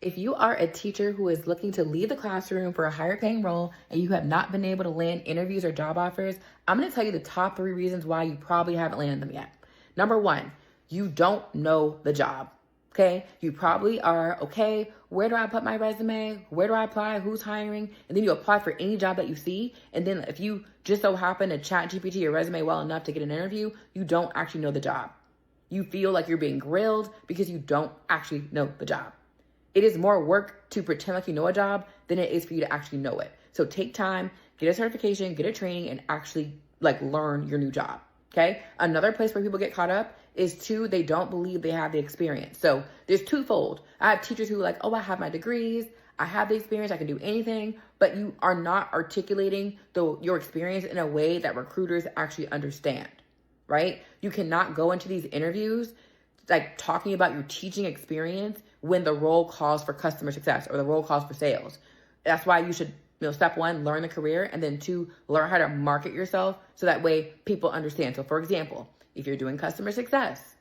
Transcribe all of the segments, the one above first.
If you are a teacher who is looking to leave the classroom for a higher paying role and you have not been able to land interviews or job offers, I'm going to tell you the top 3 reasons why you probably haven't landed them yet. Number 1, you don't know the job. Okay, you probably are, okay, where do I put my resume? Where do I apply? Who's hiring? And then you apply for any job that you see. And then if you just so happen to chat GPT your resume well enough to get an interview, you don't actually know the job. You feel like you're being grilled because you don't actually know the job. It is more work to pretend like you know a job than it is for you to actually know it. So take time, get a certification, get a training, and actually learn your new job. Okay. Another place where people get caught up is 2, they don't believe they have the experience. So there's twofold. I have teachers who are like, oh, I have my degrees, I have the experience, I can do anything, but you are not articulating your experience in a way that recruiters actually understand, right? You cannot go into these interviews talking about your teaching experience when the role calls for customer success or the role calls for sales. That's why you should, step 1, learn the career, and then 2, learn how to market yourself so that way people understand. So for example, if you're doing customer success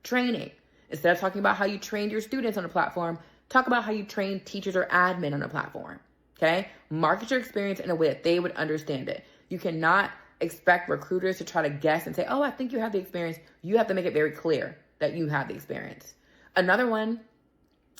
training, instead of talking about how you trained your students on a platform, talk about how you train teachers or admin on a platform, okay? Market your experience in a way that they would understand it. You cannot expect recruiters to try to guess and say, oh, I think you have the experience. You have to make it very clear that you have the experience. Another one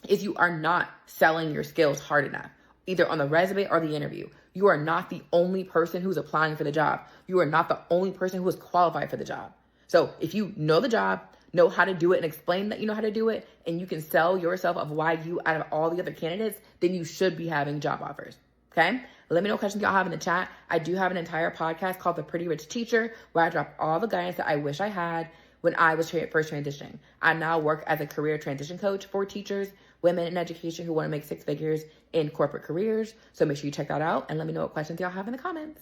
is you are not selling your skills hard enough, either on the resume or the interview. You are not the only person who's applying for the job. You are not the only person who is qualified for the job. So if you know the job, know how to do it and explain that you know how to do it, and you can sell yourself of why you out of all the other candidates, then you should be having job offers. Okay? Let me know what questions y'all have in the chat. I do have an entire podcast called The Pretty Rich Teacher where I drop all the guidance that I wish I had when I was first transitioning. I now work as a career transition coach for teachers, women in education who want to make 6 figures in corporate careers. So make sure you check that out and let me know what questions y'all have in the comments.